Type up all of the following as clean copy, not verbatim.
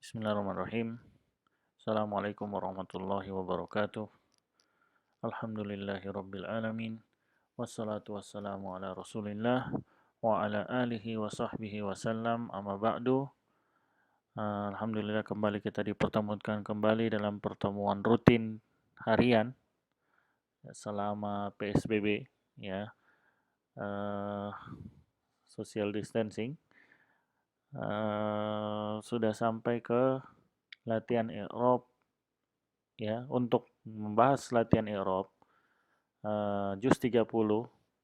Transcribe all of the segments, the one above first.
Bismillahirrahmanirrahim. Assalamualaikum warahmatullahi wabarakatuh. Alhamdulillahi rabbil alamin. Wassalatu wassalamu ala rasulillah wa ala alihi wa sahbihi wasallam amma ba'du. Alhamdulillah kembali kita dipertemukan kembali dalam pertemuan rutin harian selama PSBB ya. Social distancing. Sudah sampai ke latihan i'rab ya. Untuk membahas latihan i'rab juz 30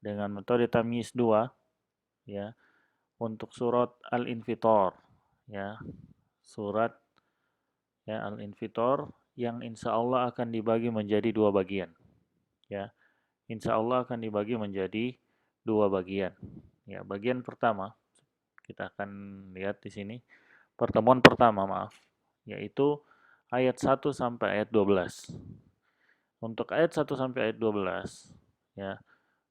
dengan metode tamyiz 2 ya, untuk surat Al-Infitor ya, surat ya Al-Infitor yang insya Allah akan dibagi menjadi dua bagian ya, insya Allah akan dibagi menjadi dua bagian ya. Bagian pertama kita akan lihat di sini, pertemuan pertama yaitu ayat 1 sampai ayat 12. Untuk ayat 1 sampai ayat 12 ya.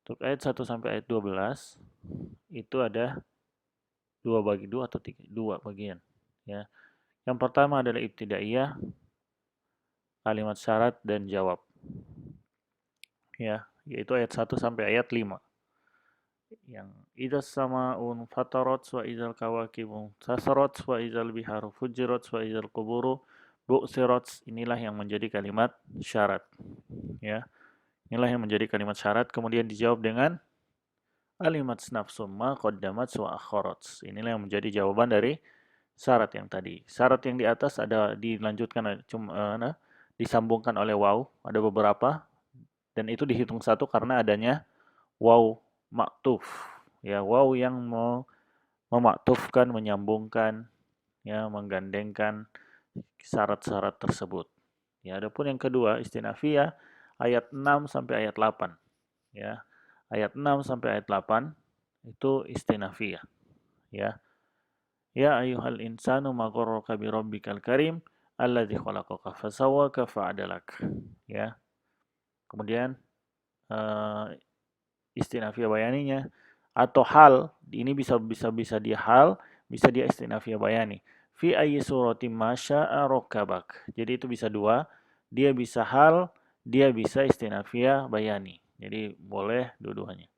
Untuk ayat 1 sampai ayat 12 itu ada dua atau dua bagian ya. Yang pertama adalah ibtidaiyah, kalimat syarat dan jawab. Ya, yaitu ayat 1 sampai ayat 5. Yang idzas sama'un fatarat wa idzal kawakibu tasarat wa idzal biharu fujirat wa idzal quburu bu'sirat, inilah yang menjadi kalimat syarat ya. Inilah yang menjadi kalimat syarat, kemudian dijawab dengan alimat nafsum ma qaddamat wa akharat. Inilah yang menjadi jawaban dari syarat yang tadi. Syarat yang di atas ada dilanjutkan disambungkan oleh waw, ada beberapa, dan itu dihitung satu karena adanya waw maktuf ya, waw yang memaktufkan, menyambungkan ya, menggandengkan syarat-syarat tersebut ya. Adapun yang kedua istinafiyah ayat 6 sampai ayat 8 ya. Ayat 6 sampai ayat 8 itu istinafiyah ya. Ya ayyuhal insanu ma gharraka bi rabbikal karim alladzi khalaqaka fasawwaka fa'adalak ya. Kemudian istinafiyah bayaninya atau hal, ini bisa dia hal, bisa dia istinafiyah bayani. Fi ayyi suratim ma syaa rakabak. Jadi itu bisa dua, dia bisa hal, dia bisa istinafiyah bayani. Jadi boleh dua-duanya.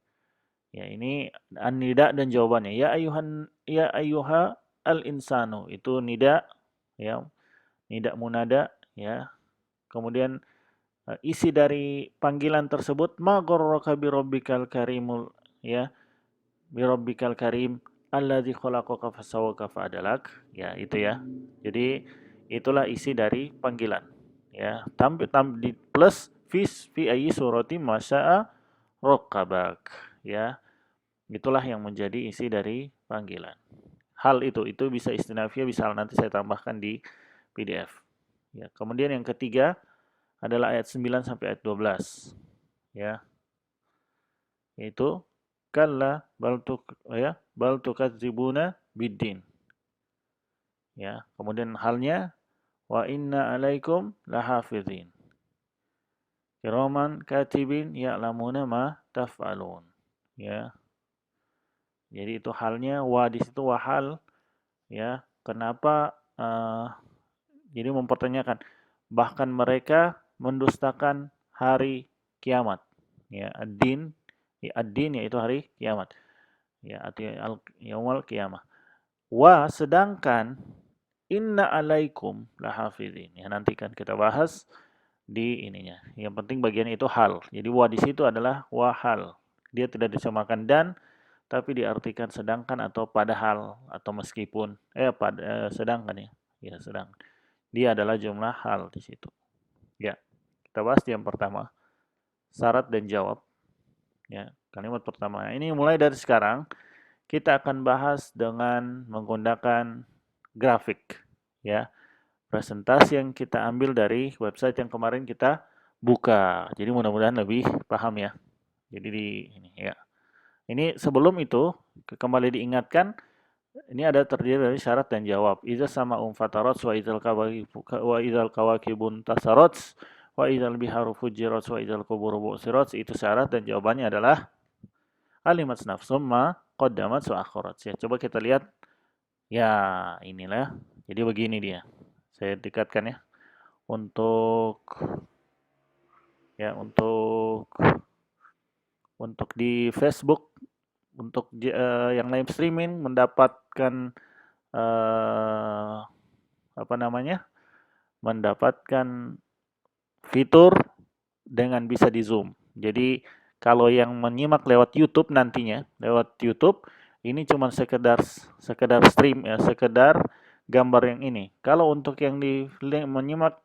Ya, ini an-nida dan jawabannya. Ya ayyuha al-insanu, itu nida ya, nida munada ya. Kemudian isi dari panggilan tersebut ma gharraka bi rabbikal karimul ya, bi rabbikal karim alladzi khalaqaka fasawwaka fa'adalak ya, itu ya. Jadi itulah isi dari panggilan ya. Tambah di plus fi ayyi surati ma syaa rakabak ya. Itulah yang menjadi isi dari panggilan. Hal itu bisa istinafiyah, bisa nanti saya tambahkan di PDF. Ya, kemudian yang ketiga adalah ayat 9 sampai ayat 12. Ya. Yaitu kalla bal tukadzibuna biddin. Ya, kemudian halnya wa inna alaikum lahafizin. Kiraman katibin ya'lamuna ma taf'alun. Ya. Jadi itu halnya, wa di situ wahal ya. Kenapa jadi mempertanyakan, bahkan mereka mendustakan hari kiamat ya. Ad-din yaitu hari kiamat ya, artinya yaumul kiamah. Wa sedangkan inna alaikum lahafizin ya, nanti kan kita bahas di ininya. Yang penting bagian itu hal. Jadi wa di situ adalah wahal. Dia tidak disamakan dan, tapi diartikan sedangkan atau padahal atau meskipun sedangkan ya. Ya, sedang. Dia adalah jumlah hal di situ. Ya. Kita bahas yang pertama, syarat dan jawab. Ya, kalimat pertama. Ini mulai dari sekarang kita akan bahas dengan menggunakan grafik ya. Presentasi yang kita ambil dari website yang kemarin kita buka. Jadi mudah-mudahan lebih paham ya. Jadi di ini ya. Ini sebelum itu kembali diingatkan, ini ada terdiri dari syarat dan jawab. Iza sama fatarat wa idzal kawakibun tasarat wa idzal biharu fujirat wa idzal quburu bu'sirat. Itu syarat dan jawabannya adalah alimat nafsum ma qaddamat wa akharat. Ya, coba kita lihat. Ya, inilah. Jadi begini dia. Saya tingkatkan ya. Untuk ya untuk di Facebook, untuk yang live streaming mendapatkan eh, apa namanya? Mendapatkan fitur dengan bisa di zoom. Jadi kalau yang menyimak lewat YouTube nantinya, lewat YouTube ini cuma sekedar sekedar stream ya, sekedar gambar yang ini. Kalau untuk yang menyimak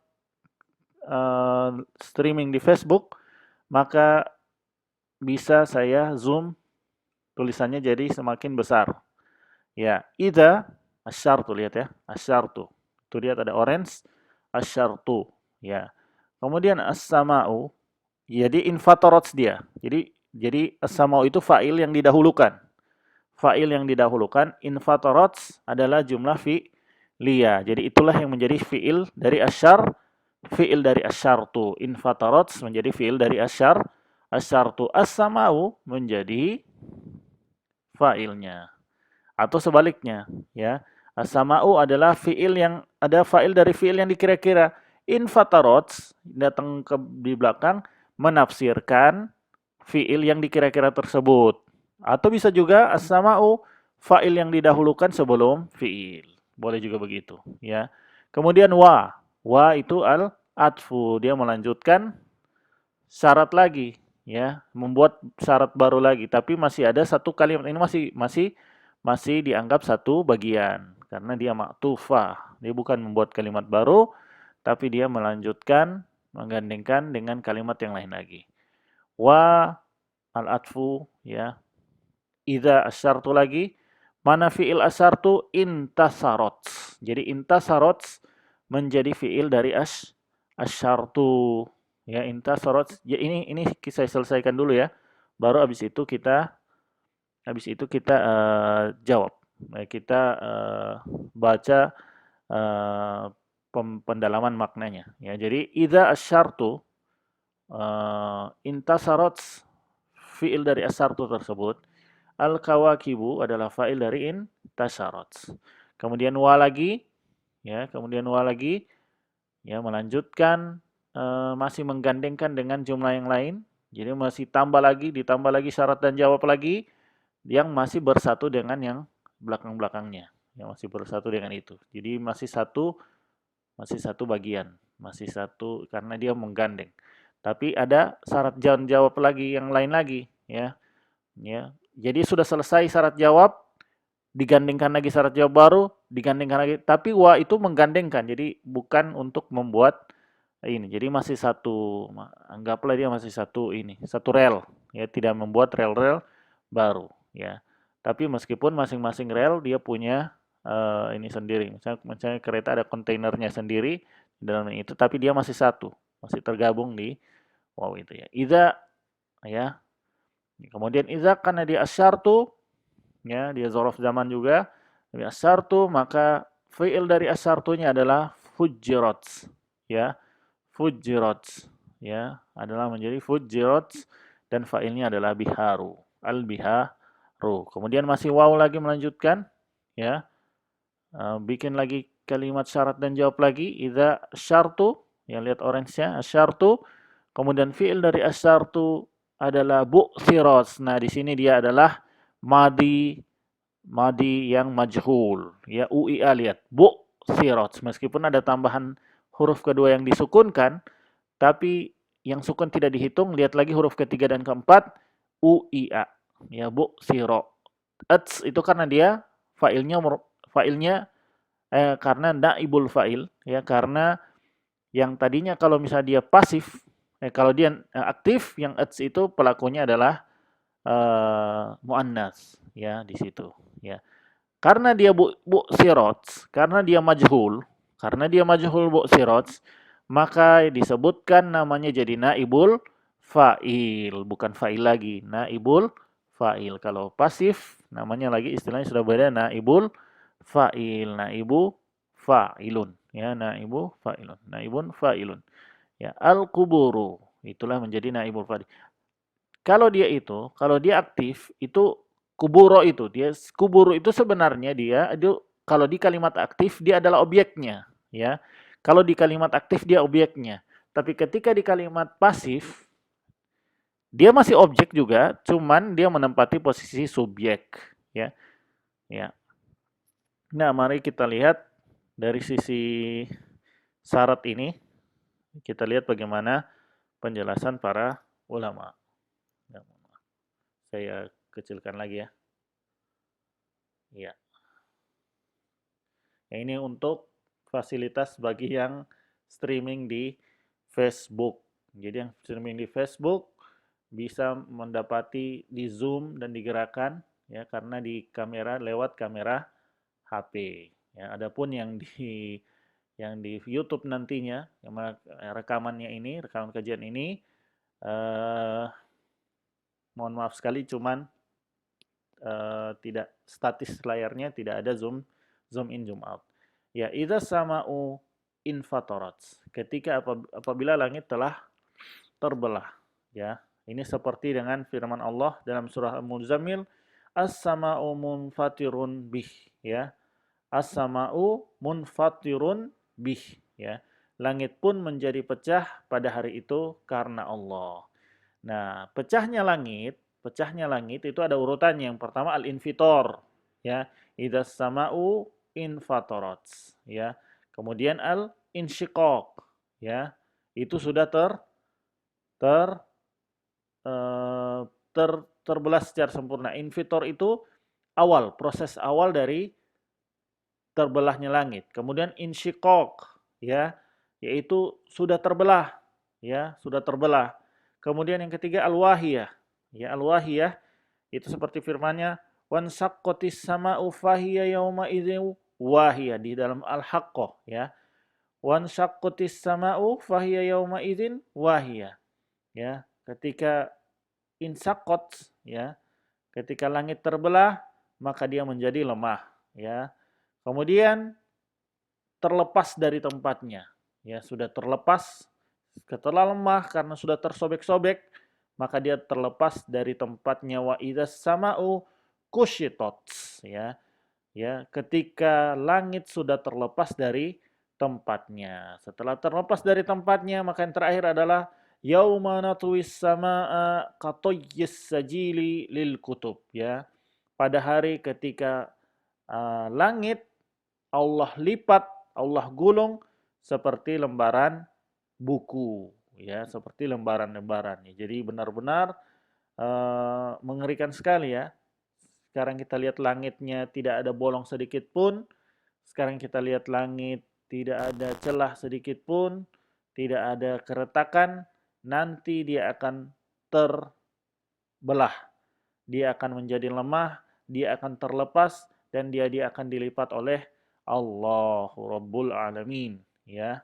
streaming di Facebook, maka bisa saya zoom tulisannya jadi semakin besar. Ya, ida asyartu, lihat ya, asyartu. Itu lihat ada orange, asyartu. Ya. Kemudian as-sama'u, jadi infatorots dia. Jadi as-sama'u itu fa'il yang didahulukan. Fa'il yang didahulukan, infatorots adalah jumlah fi'liyah. Jadi itulah yang menjadi fi'il dari asyar, fi'il dari asyartu. Infatorots menjadi fi'il dari asyartu. As-sama'u menjadi fa'ilnya. Atau sebaliknya, ya. As-sama'u adalah fi'il yang ada fa'il dari fi'il yang dikira-kira. Infatarots datang di belakang menafsirkan fi'il yang dikira-kira tersebut. Atau bisa juga as-sama'u fa'il yang didahulukan sebelum fi'il. Boleh juga begitu, ya. Kemudian wa. Wa itu al-atfu, dia melanjutkan syarat lagi, ya, membuat syarat baru lagi, tapi masih ada satu kalimat ini masih dianggap satu bagian karena dia maktufah. Dia bukan membuat kalimat baru, tapi dia melanjutkan menggandengkan dengan kalimat yang lain lagi. Wa al-atfu, ya. Idza asyartu lagi, mana fi'il asyartu intasarots. Jadi intasarots menjadi fi'il dari asyartu. Ya, intasarots. Ya, ini saya selesaikan dulu ya. Baru habis itu kita jawab. Kita baca pendalaman maknanya. Ya, jadi idza asyartu intasarots fi'il dari asyartu tersebut. Al-kawakibu adalah fa'il dari intasarots. Kemudian wa lagi, ya, ya, melanjutkan masih menggandengkan dengan jumlah yang lain. Jadi masih ditambah lagi syarat dan jawab lagi yang masih bersatu dengan yang belakang-belakangnya. Yang masih bersatu dengan itu. Jadi masih satu bagian, masih satu karena dia menggandeng. Tapi ada syarat dan jawab lagi yang lain lagi, ya. Ya. Jadi sudah selesai syarat jawab, digandengkan lagi syarat jawab baru, digandengkan lagi. Tapi wa itu menggandengkan, jadi bukan untuk membuat ini. Jadi masih satu, anggaplah dia masih satu rel, ya, tidak membuat rel-rel baru, ya. Tapi meskipun masing-masing rel dia punya ini sendiri. Misalnya kereta ada kontainernya sendiri dalam itu, tapi dia masih satu, masih tergabung di wow itu ya. Idza, ya. Kemudian idza karena dia asyartu, ya, dia zorof zaman juga. Dia asyartu, maka fi'il dari asyartunya adalah fujirat, ya. Fujirat, ya, adalah menjadi fujirat dan fa'ilnya adalah biharu, al-biharu. Kemudian masih waw lagi melanjutkan, ya. Bikin lagi kalimat syarat dan jawab lagi. Idza syartu, yang lihat orange-nya, asyartu. Kemudian fi'il dari asyartu adalah bu'thirat. Nah, di sini dia adalah madi yang majhul. Ya, UIA lihat, bu'thirat. Meskipun ada tambahan huruf kedua yang disukunkan, tapi yang sukun tidak dihitung. Lihat lagi huruf ketiga dan keempat, UIA. Ya, bu'thiro. Ats itu karena dia fa'ilnya karena naibul fa'il, ya, karena yang tadinya kalau misalnya dia pasif, kalau dia aktif, yang ats itu pelakunya adalah muannas, ya, di situ, ya. Karena dia bu sirots, karena dia majhul bu sirots, maka disebutkan namanya jadi naibul fa'il, bukan fa'il lagi, naibul fa'il. Kalau pasif namanya lagi istilahnya sudah beda, naibul fa'il, naibu fa'ilun, ya, naibun fa'ilun. Ya, al-kuburu itulah menjadi naibul fa'il. Kalau dia aktif itu kuburo itu sebenarnya dia kalau di kalimat aktif dia adalah objeknya, ya. Kalau di kalimat aktif dia objeknya, tapi ketika di kalimat pasif dia masih objek juga, cuman dia menempati posisi subjek, ya. Ya. Nah, mari kita lihat dari sisi syarat ini, kita lihat bagaimana penjelasan para ulama. Saya kecilkan lagi ya. Ya. Ini untuk fasilitas bagi yang streaming di Facebook. Jadi yang streaming di Facebook bisa mendapati di zoom dan digerakkan ya karena di kamera lewat kamera HP. Ya, adapun yang di YouTube nantinya, yang rekamannya ini, rekaman kajian ini, eh, mohon maaf sekali, cuman tidak statis layarnya, tidak ada zoom in, zoom out. Ya, idza sama'u infatarat. Ketika apabila langit telah terbelah, ya. Ini seperti dengan firman Allah dalam surah Al-Muzammil, as-sama'u munfatirun bih, ya. As-sama'u munfatirun bih, ya. Langit pun menjadi pecah pada hari itu karena Allah. Nah, pecahnya langit itu ada urutannya. Yang pertama al-infitor, ya. Idzas sama'u infatarat, ya. Kemudian al-insyiqaq, ya. Itu sudah ter eh, ter terbelah secara sempurna. Infitor itu proses awal dari terbelahnya langit. Kemudian insyiqaq, ya, yaitu sudah terbelah, ya, sudah terbelah. Kemudian yang ketiga al-wahiyah. Ya, al-wahiyah itu seperti firman-Nya, "Wansaqqatis sama'u fahiya yauma idzin wahiyah" di dalam Al-Haqqah, ya. "Wansaqqatis sama'u fahiya yauma idzin wahiyah." Ya, ketika insaqqat, ya, ketika langit terbelah, maka dia menjadi lemah, ya. Kemudian terlepas dari tempatnya, ya, sudah terlepas, setelah lemah karena sudah tersobek-sobek, maka dia terlepas dari tempatnya. Wa idzas sama'u kushitat, ya. Ya, ketika langit sudah terlepas dari tempatnya. Setelah terlepas dari tempatnya, maka yang terakhir adalah yauma natwis samaa qatayyis sajili lil kutub, ya. Pada hari ketika langit Allah lipat, Allah gulung seperti lembaran buku, ya, seperti lembaran-lembaran. Jadi benar-benar mengerikan sekali, ya. Sekarang kita lihat langitnya tidak ada bolong sedikit pun. Sekarang kita lihat langit tidak ada celah sedikit pun, tidak ada keretakan. Nanti dia akan terbelah. Dia akan menjadi lemah, dia akan terlepas, dan dia akan dilipat oleh Allahu Rabbul Alamin, ya.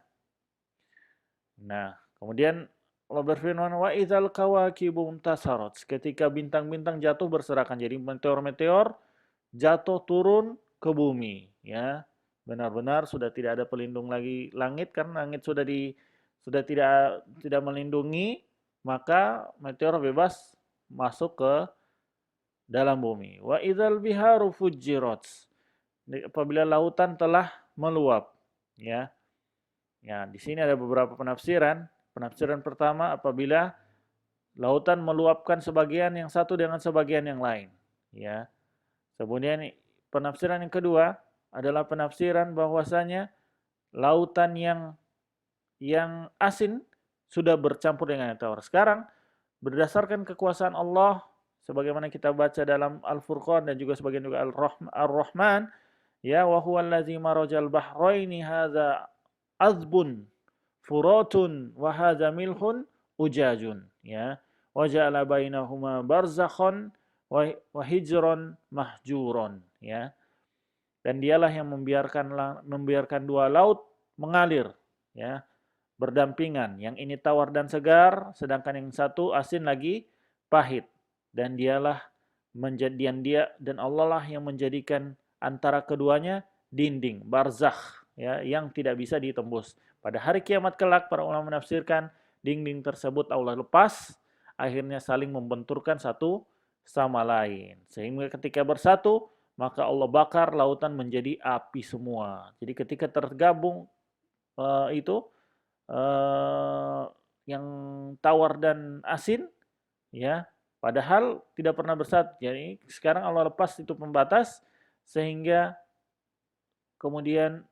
Nah, kemudian Allah berfirman, wa idzal kawakibu intasarat. Ketika bintang-bintang jatuh berserakan, jadi meteor-meteor jatuh turun ke bumi, ya. Benar-benar sudah tidak ada pelindung lagi langit karena langit sudah tidak melindungi, maka meteor bebas masuk ke dalam bumi. Wa idzal biharu fujirat. Apabila lautan telah meluap, ya. Ya, di sini ada beberapa penafsiran. Penafsiran pertama, apabila lautan meluapkan sebagian yang satu dengan sebagian yang lain, ya. Kemudian penafsiran yang kedua adalah penafsiran bahwasanya lautan yang asin sudah bercampur dengan air tawar. Sekarang berdasarkan kekuasaan Allah sebagaimana kita baca dalam Al-Furqan dan juga sebagian juga Ar-Rahman, ya, wa huwa allazi marajal bahraini hadza azbun furatun wa hadza milhun ujajun, ya. Wa ja'ala bainahuma barzakhon wa hijron mahjuron, ya. Dan dialah yang membiarkan dua laut mengalir, ya, berdampingan. Yang ini tawar dan segar, sedangkan yang satu asin lagi pahit. Dan dan Allah lah yang menjadikan antara keduanya dinding, barzakh, ya, yang tidak bisa ditembus. Pada hari kiamat kelak, para ulama menafsirkan dinding tersebut Allah lepas, akhirnya saling membenturkan satu sama lain. Sehingga ketika bersatu, maka Allah bakar lautan menjadi api semua. Jadi ketika tergabung itu eh, yang tawar dan asin, ya, padahal tidak pernah bersatu. Jadi sekarang Allah lepas itu pembatas sehingga kemudian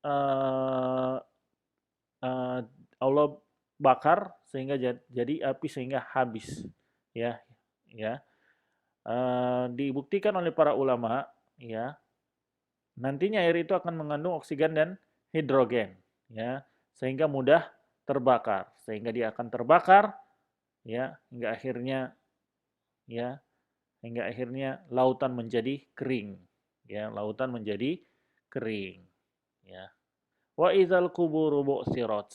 eh, eh, Allah bakar sehingga jadi api sehingga habis, ya, ya. Dibuktikan oleh para ulama, ya, nantinya air itu akan mengandung oksigen dan hidrogen, ya, sehingga mudah terbakar, sehingga dia akan terbakar, ya, ya, hingga akhirnya lautan menjadi kering, ya, lautan menjadi kering, ya. Wa idzal quburu bu'tsirat,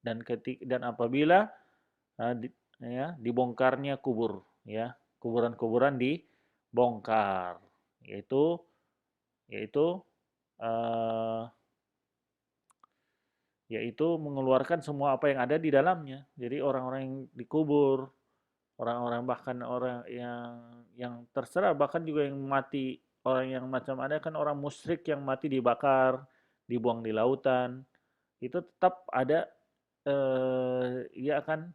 dan apabila ya, dibongkarnya kubur, ya, kuburan-kuburan dibongkar, yaitu yaitu eh, yaitu mengeluarkan semua apa yang ada di dalamnya. Jadi orang-orang yang dikubur, orang-orang bahkan orang yang terserah, bahkan juga yang mati, orang yang macam ada kan orang musyrik yang mati dibakar, dibuang di lautan, itu tetap ada, ia akan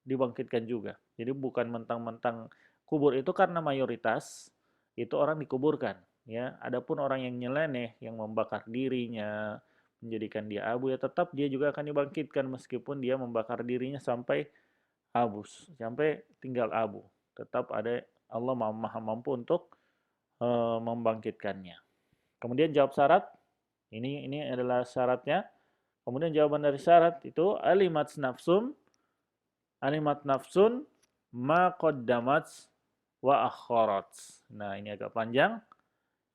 dibangkitkan juga. Jadi bukan mentang-mentang kubur itu karena mayoritas itu orang dikuburkan, ya. Adapun orang yang nyeleneh, yang membakar dirinya, menjadikan dia abu, ya tetap dia juga akan dibangkitkan meskipun dia membakar dirinya sampai habus, sampai tinggal abu. Tetap ada, Allah maha mampu untuk membangkitkannya. Kemudian jawab syarat, ini adalah syaratnya. Kemudian jawaban dari syarat itu alimat nafsun ma qaddamat wa akharat. Nah, ini agak panjang.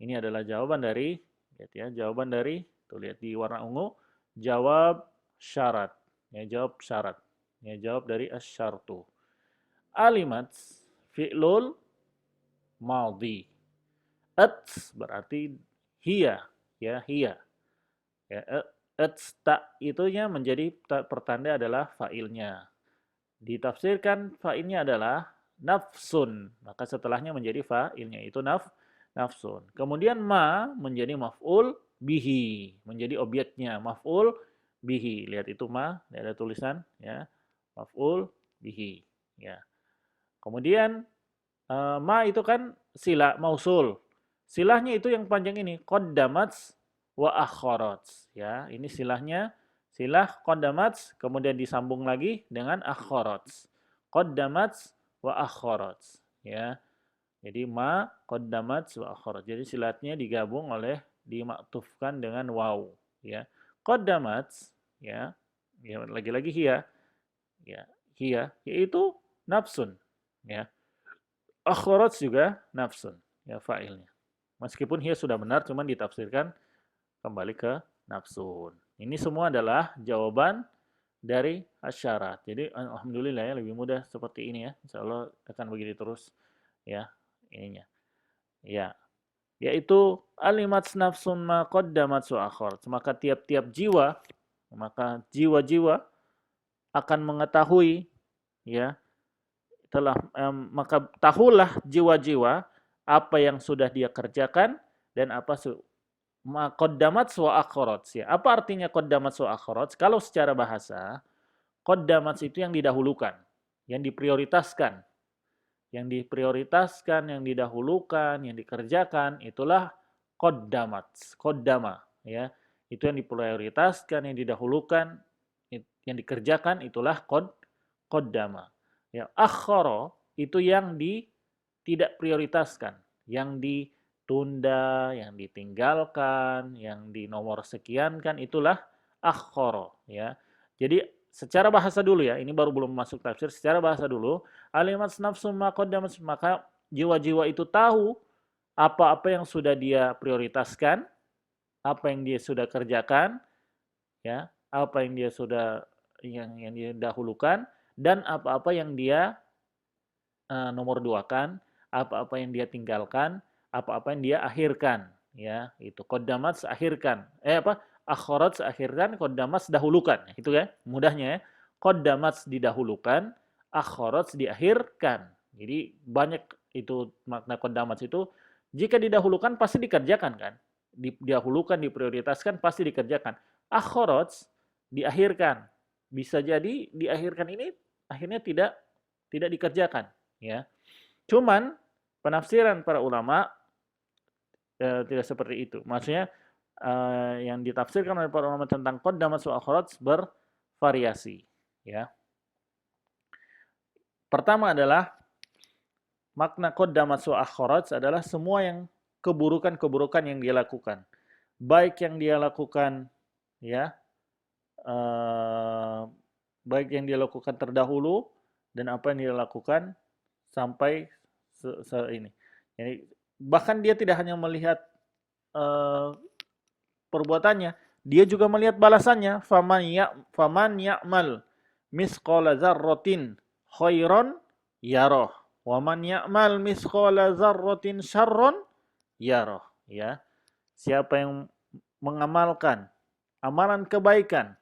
Ini adalah jawaban dari, lihat ya, jawaban dari, tuh lihat di warna ungu, jawab syarat. Ya, jawab syarat. Ya, jawab dari asyartu. Alimat fi'lul madhi. At berarti hiya, ya, hiya. Ya, tak itunya menjadi pertanda adalah fa'ilnya. Ditafsirkan fa'ilnya adalah nafsun, maka setelahnya menjadi fa'ilnya itu nafsun. Kemudian ma menjadi maf'ul bihi, menjadi objeknya maf'ul bihi. Lihat itu ma, ada tulisan, ya, maf'ul bihi, ya. Kemudian ma itu kan sila mausul. Silahnya itu yang panjang ini, qaddamat wa akharat, ya. Ini silahnya, silah qaddamat, kemudian disambung lagi dengan akharat. Qaddamat wa akharat, ya. Jadi ma qaddamat wa akharat. Jadi silatnya digabung oleh, dimaktufkan dengan waw, ya. Qaddamat, ya. Ya, lagi-lagi hiya, ya. Hiya yaitu nafsun, ya. Akharat juga nafsun, ya, fa'ilnya. Meskipun hiya sudah benar, cuman ditafsirkan kembali ke nafsun. Ini semua adalah jawaban dari asyarat. Jadi alhamdulillah ya, lebih mudah seperti ini ya. Insya Allah akan begini terus ya ininya. Ya, yaitu alimat nafsun ma qaddamat wa akharat. Maka tiap-tiap jiwa, maka jiwa-jiwa akan mengetahui, ya, maka tahulah jiwa-jiwa apa yang sudah dia kerjakan dan apa qaddamat wa akharat, ya. Apa artinya qaddamat wa akharat? Kalau secara bahasa, qaddamat itu yang didahulukan, yang diprioritaskan. Yang diprioritaskan, yang didahulukan, yang dikerjakan, itulah qaddamat, qaddama, ya. Itu yang diprioritaskan, yang didahulukan, yang dikerjakan, itulah qaddama. Ya, akhara itu yang tidak prioritaskan, yang ditunda, yang ditinggalkan, yang di nomor sekian kan, itulah akhara, ya. Jadi secara bahasa dulu ya, ini baru belum masuk tafsir, secara bahasa dulu, alimat nafsu ma qaddamat, maka jiwa-jiwa itu tahu apa-apa yang sudah dia prioritaskan, apa yang dia sudah kerjakan, ya, apa yang dia sudah yang dia dahulukan, dan apa-apa yang dia nomor duakan, apa-apa yang dia tinggalkan, apa-apa yang dia akhirkan, ya, itu qaddamat akhirkan, akharat akhirkan, qaddamat dahulukan, itu ya mudahnya ya, qaddamat didahulukan, akharat diakhirkan. Jadi banyak itu makna qaddamat itu, jika didahulukan pasti dikerjakan kan, didahulukan, diprioritaskan pasti dikerjakan. Akhraj diakhirkan. Bisa jadi diakhirkan ini akhirnya tidak dikerjakan, ya. Cuman penafsiran para ulama tidak seperti itu. Maksudnya yang ditafsirkan oleh para ulama tentang qaddamat wa akhraj bervariasi, ya. Pertama adalah makna qaddamat wa akhraj adalah semua yang keburukan-keburukan yang dia lakukan. Baik yang dia lakukan, ya, baik yang dia lakukan terdahulu dan apa yang dia lakukan sampai ini. Jadi bahkan dia tidak hanya melihat perbuatannya, dia juga melihat balasannya. Faman ya'mal misqala dzarratin khairon yarah, wa man ya'mal misqala dzarratin syarron yarah, ya. Siapa yang mengamalkan amalan kebaikan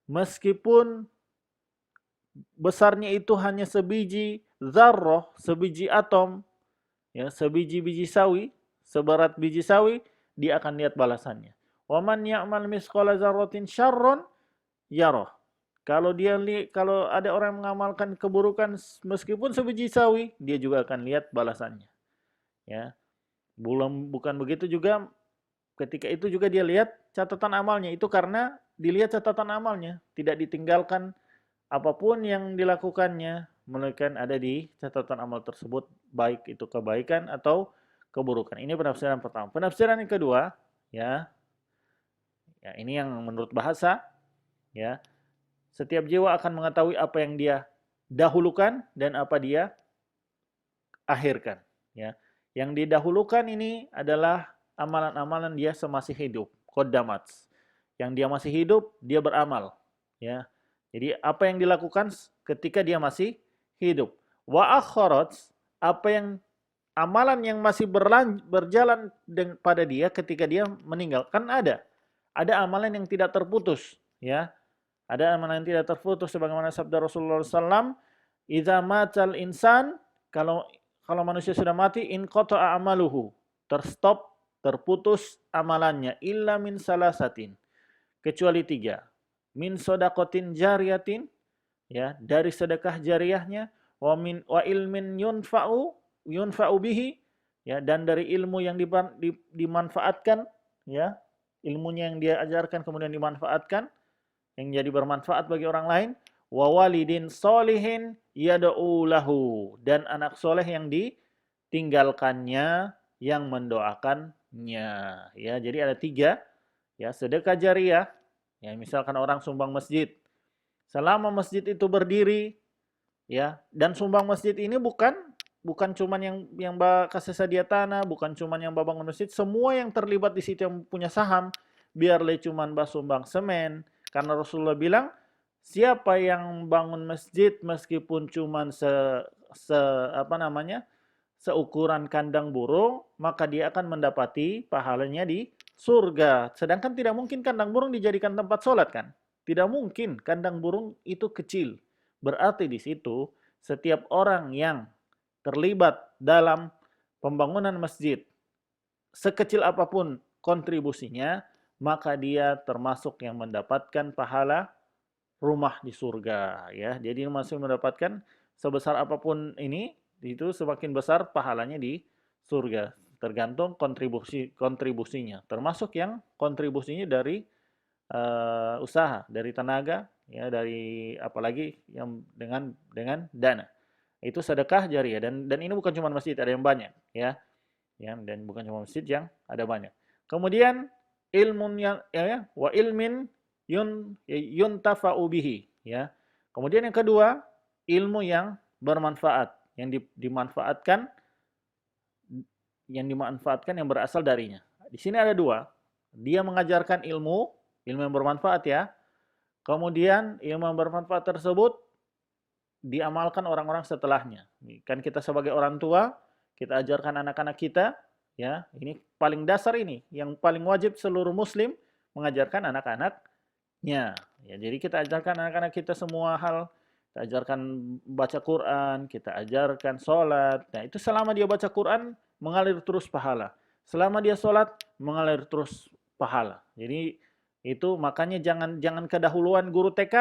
meskipun besarnya itu hanya sebiji zarrah, sebiji atom, ya, sebiji-biji sawi, seberat biji sawi, dia akan lihat balasannya. Wa man ya'mal misqala dzarratin syarron yarah. Kalau ada orang yang mengamalkan keburukan meskipun sebiji sawi, dia juga akan lihat balasannya. Ya. Bukan begitu juga ketika itu juga dia lihat catatan amalnya. Itu karena dilihat catatan amalnya, tidak ditinggalkan apapun yang dilakukannya, melainkan ada di catatan amal tersebut, baik itu kebaikan atau keburukan. Ini penafsiran pertama. Penafsiran yang kedua, ya, ini yang menurut bahasa, ya, setiap jiwa akan mengetahui apa yang dia dahulukan dan apa dia akhirkan. Ya, yang didahulukan ini adalah amalan-amalan dia semasih hidup, qaddamat. Yang dia masih hidup, dia beramal. Ya, jadi apa yang dilakukan ketika dia masih hidup. Wa akhraj, apa yang amalan yang masih berjalan pada dia ketika dia meninggal. Kan ada amalan yang tidak terputus, ya. Ada amalan yang tidak terputus sebagaimana sabda Rasulullah SAW, "Idza matal insan", kalau manusia sudah mati, in qata'a amaluhu, terstop, terputus amalannya, illa min salasatin, kecuali 3. Min shadaqatin jariyatin, ya, dari sedekah jariahnya, wa ilmin yunfa'u bihi, ya, dan dari ilmu yang dimanfaatkan, ya, ilmunya yang dia ajarkan kemudian dimanfaatkan, yang jadi bermanfaat bagi orang lain, wa walidin solihin yad'u lahu, dan anak soleh yang ditinggalkannya yang mendoakannya, ya. Jadi ada 3, ya, sedekah jariah, ya, misalkan orang sumbang masjid, selama masjid itu berdiri, ya, dan sumbang masjid ini bukan cuman yang kasih sedia tanah, bukan cuman yang bangun masjid, semua yang terlibat di situ yang punya saham, biarlah cuman sumbang semen, karena Rasulullah bilang, siapa yang bangun masjid meskipun cuman seukuran kandang burung, maka dia akan mendapati pahalanya di surga. Sedangkan tidak mungkin kandang burung dijadikan tempat sholat, kan? Tidak mungkin, kandang burung itu kecil. Berarti di situ setiap orang yang terlibat dalam pembangunan masjid, sekecil apapun kontribusinya, maka dia termasuk yang mendapatkan pahala rumah di surga, ya. Jadi masih mendapatkan sebesar apapun ini, itu semakin besar pahalanya di surga. Tergantung kontribusinya. Termasuk yang kontribusinya dari usaha, dari tenaga, ya, dari apalagi yang dengan dana. Itu sedekah jariah, dan ini bukan cuma masjid, ada yang banyak, ya. Ya, dan bukan cuma masjid yang ada banyak. Kemudian ilmun yang, ya, wa ilmin yuntafa'u bihi, ya. Kemudian yang kedua, ilmu yang bermanfaat, yang dimanfaatkan yang berasal darinya. Di sini ada 2. Dia mengajarkan ilmu yang bermanfaat, ya. Kemudian ilmu yang bermanfaat tersebut diamalkan orang-orang setelahnya. Kan kita sebagai orang tua, kita ajarkan anak-anak kita, ya. Ini paling dasar, ini yang paling wajib seluruh muslim mengajarkan anak-anaknya. Ya, jadi kita ajarkan anak-anak kita semua hal. Kita ajarkan baca Quran, kita ajarkan sholat. Nah, itu selama dia baca Quran, mengalir terus pahala. Selama dia sholat, mengalir terus pahala. Jadi Itu makanya jangan kedahuluan guru TK,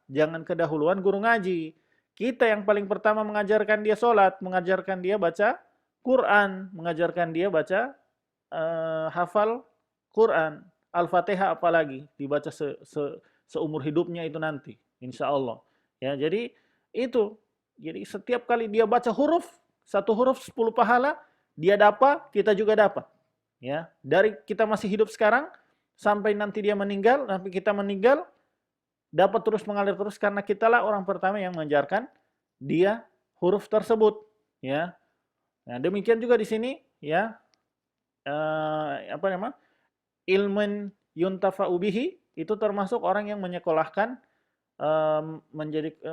jangan kedahuluan guru ngaji. Kita yang paling pertama mengajarkan dia sholat, mengajarkan dia baca Quran, mengajarkan dia baca hafal Quran, Al-Fatihah apalagi dibaca seumur hidupnya itu nanti, insya Allah. Ya, jadi itu. Jadi setiap kali dia baca huruf, satu huruf 10 pahala, dia dapat, kita juga dapat. Ya, dari kita masih hidup sekarang sampai nanti dia meninggal, nanti kita meninggal dapat terus mengalir terus karena kitalah orang pertama yang mengajarkan dia huruf tersebut. Ya, nah demikian juga di sini ya apa namanya ilmun yuntafa'u bihi itu termasuk orang yang menyekolahkan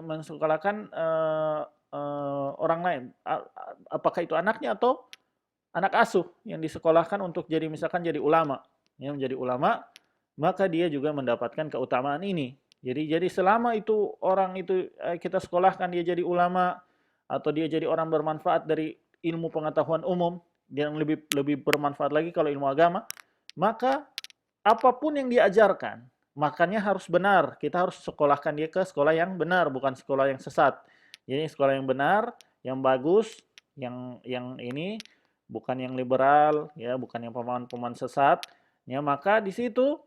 mensekolahkan orang lain. Apakah itu anaknya atau anak asuh yang disekolahkan untuk jadi misalkan jadi ulama, ya menjadi ulama, maka dia juga mendapatkan keutamaan ini. Jadi selama itu orang itu kita sekolahkan dia jadi ulama atau dia jadi orang bermanfaat dari ilmu pengetahuan umum yang lebih bermanfaat lagi kalau ilmu agama, maka apapun yang diajarkan, makanya harus benar. Kita harus sekolahkan dia ke sekolah yang benar, bukan sekolah yang sesat. Jadi sekolah yang benar, yang bagus, yang ini bukan yang liberal, ya, bukan yang pemahaman-pemahaman sesat. Ya, maka di situ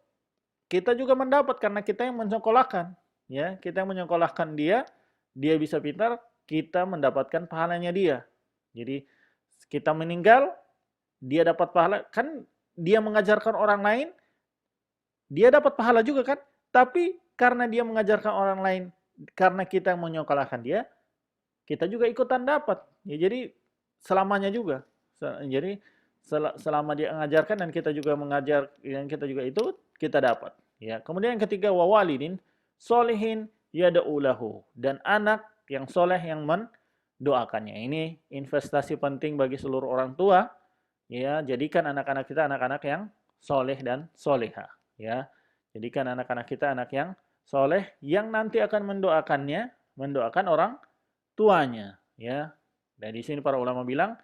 kita juga mendapat karena kita yang menyekolahkan, ya, kita yang menyekolahkan dia, dia bisa pintar, kita mendapatkan pahalanya dia. Jadi kita meninggal, dia dapat pahala, kan dia mengajarkan orang lain, dia dapat pahala juga kan? Tapi karena dia mengajarkan orang lain, karena kita yang menyekolahkan dia, kita juga ikutan dapat. Ya, jadi selamanya juga. Jadi selama dia mengajarkan dan kita juga mengajar, yang kita juga itu kita dapat. Ya, kemudian yang ketiga wawalidin solihin yad'u lahu, dan anak yang soleh yang mendoakannya. Ini investasi penting bagi seluruh orang tua. Ya, jadikan anak-anak kita anak-anak yang soleh dan soleha. Ya, jadikan anak-anak kita anak yang soleh yang nanti akan mendoakan orang tuanya. Ya, dan di sini para ulama bilang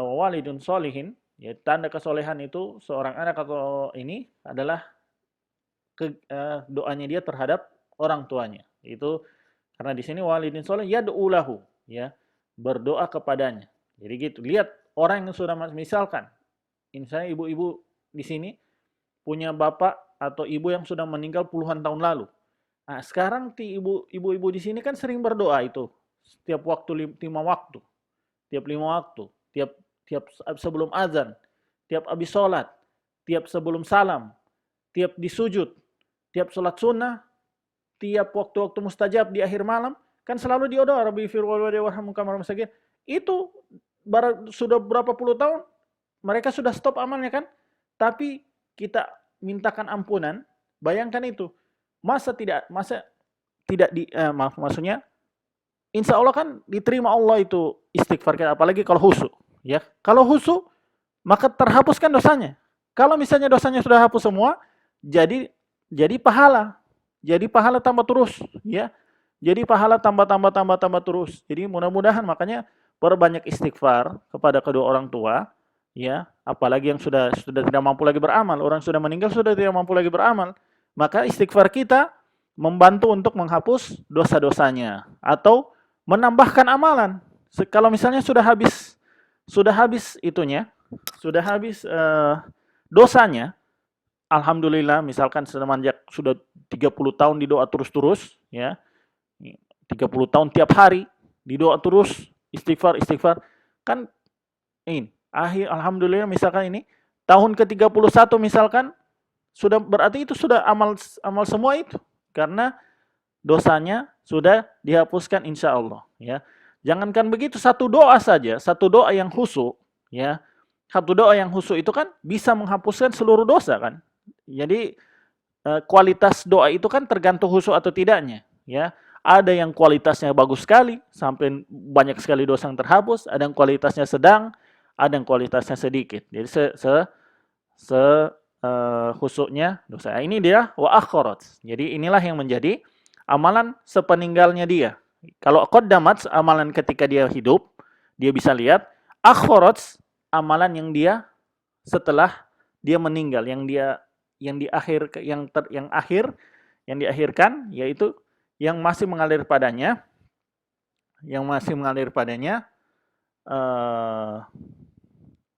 walidun solihin, ya, tanda kesolehan itu seorang anak atau ini adalah doanya dia terhadap orang tuanya. Itu karena di sini walidin soleh yad'u lahu, ya, berdoa kepadanya. Jadi gitu. Lihat orang yang sudah misalkan, misalnya ibu-ibu di sini punya bapak atau ibu yang sudah meninggal puluhan tahun lalu. Nah, sekarang ibu-ibu di sini kan sering berdoa itu setiap waktu 5 waktu, tiap 5 waktu, tiap sebelum azan, tiap habis sholat, tiap sebelum salam, tiap di sujud, tiap sholat sunnah, tiap waktu-waktu mustajab di akhir malam, kan selalu doa Rabbi firwal warhamhum kama rabbayani. Itu sudah berapa puluh tahun mereka sudah stop amalnya kan, tapi kita mintakan ampunan. Bayangkan itu, masa tidak maksudnya insya Allah kan diterima Allah itu istighfar kita, apalagi kalau khusyuk, ya. Kalau khusyuk maka terhapuskan dosanya. Kalau misalnya dosanya sudah hapus semua, jadi pahala. Jadi pahala tambah terus, ya. Jadi pahala tambah terus. Jadi mudah-mudahan makanya perbanyak istighfar kepada kedua orang tua, ya. Apalagi yang sudah tidak mampu lagi beramal, orang sudah meninggal sudah tidak mampu lagi beramal, maka istighfar kita membantu untuk menghapus dosa-dosanya atau menambahkan amalan. Kalau misalnya sudah habis itunya, sudah habis dosanya, alhamdulillah, misalkan semenjak sudah 30 tahun didoa terus-terus, ya. 30 tahun tiap hari didoa terus, istighfar. Kan ini alhamdulillah misalkan ini tahun ke-31 misalkan sudah berarti itu sudah amal semua itu karena dosanya sudah dihapuskan insya Allah, ya. Jangankan begitu, satu doa saja, satu doa yang khusyuk, ya. Satu doa yang khusyuk itu kan bisa menghapuskan seluruh dosa kan. Jadi kualitas doa itu kan tergantung khusyuk atau tidaknya, ya. Ada yang kualitasnya bagus sekali sampai banyak sekali dosa yang terhapus, ada yang kualitasnya sedang, ada yang kualitasnya sedikit. Jadi khusyuknya dosa. Ini dia wa akhirat. Jadi inilah yang menjadi amalan sepeninggalnya dia. Kalau qaddamat amalan ketika dia hidup, dia bisa lihat. Akhirat amalan yang dia setelah dia meninggal, yang dia yang di akhir yang diakhirkan, yaitu yang masih mengalir padanya,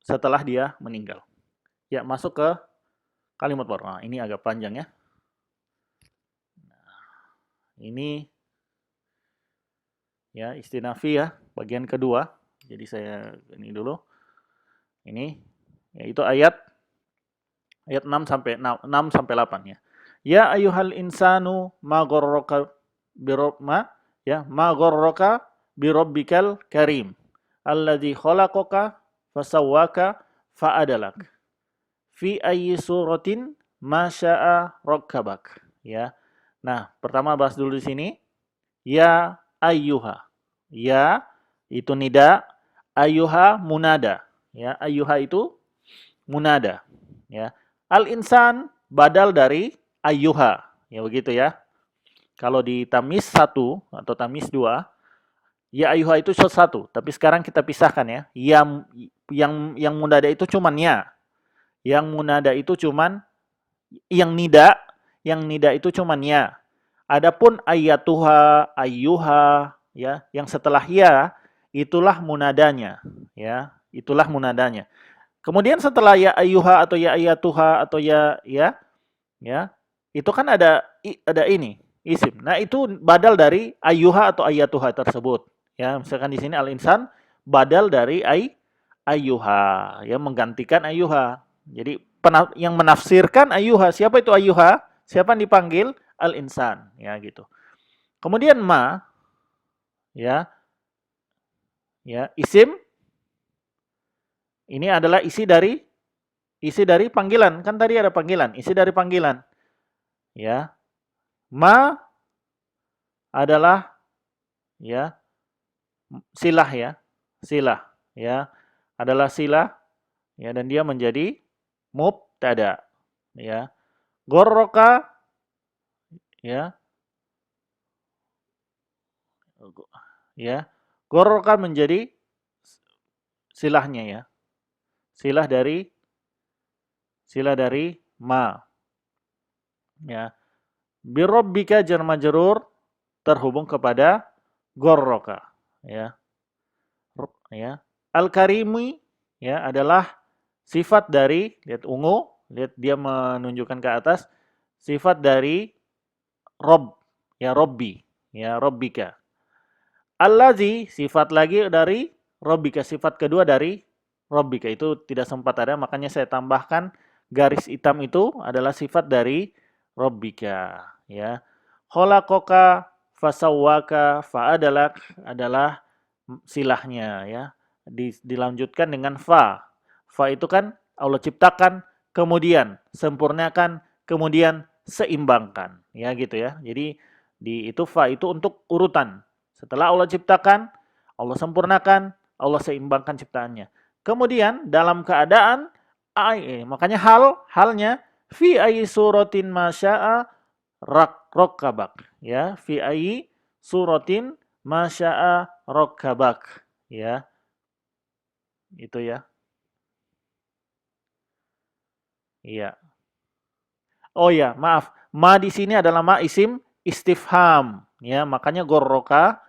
setelah dia meninggal. Ya, masuk ke kalimat baru. Nah, ini agak panjang ya. Ini ya istinafi ya, bagian kedua. Jadi saya ini dulu. Ini yaitu ayat 6 sampai 8 ya. Ya ayyuhal insanu ma gharraka birabbikal karim alladzi khalaqaka fasawwaka fa'adalak fi ayyi suratin ma syaa rakkabak ya. Nah, pertama bahas dulu di sini ya ayyuha. Ya itu nida, ayyuha munada. Ya, ayyuha itu munada, ya. Al-insan badal dari ayyuha, ya begitu ya. Kalau di tamis 1 atau tamis 2, ya ayyuha itu satu, tapi sekarang kita pisahkan ya. Yang munada itu cuman ya. Yang munada itu cuman yang nida itu cuman ya. Adapun ayatuha, ayyuha, ya, yang setelah ya itulah munadanya, ya. Itulah munadanya. Kemudian setelah ya ayyuha atau ya ayatuha atau ya, itu kan ada ini isim. Nah, itu badal dari ayyuha atau ayatuha tersebut. Ya, misalkan di sini al-insan badal dari ayyuha, ya menggantikan ayyuha. Jadi yang menafsirkan ayyuha, siapa itu ayyuha? Siapa yang dipanggil? Al-insan, ya gitu. Kemudian ya isim ini adalah isi dari panggilan. Kan tadi ada panggilan, isi dari panggilan. Ya. Ma adalah ya silah ya. Silah ya. Adalah silah ya, dan dia menjadi mubtada ya. Gorroka ya. Ya. Gorroka menjadi silahnya ya. Silah dari ma. Ya. Birabbika jar majrur terhubung kepada gorroka ya. Ya. Al-karimi ya adalah sifat dari, lihat ungu, lihat dia menunjukkan ke atas, sifat dari rob ya, robbi ya, robbika. Allazi sifat lagi dari robbika, sifat kedua dari robbika, itu tidak sempat ada, makanya saya tambahkan garis hitam itu adalah sifat dari robbika ya. Khalaqaka fasawwaka fa'adalak adalah silahnya ya. Dilanjutkan dengan fa. Fa itu kan Allah ciptakan, kemudian sempurnakan, kemudian seimbangkan ya gitu ya. Jadi itu fa itu untuk urutan. Setelah Allah ciptakan, Allah sempurnakan, Allah seimbangkan ciptaannya. Kemudian dalam keadaan makanya halnya fi ayyi suratin masya'a rakkabak ya, fi ayyi suratin masya'a rakkabak ya. Itu ya. Iya. Oh ya, maaf. Ma di sini adalah ma isim istifham ya, makanya gorroka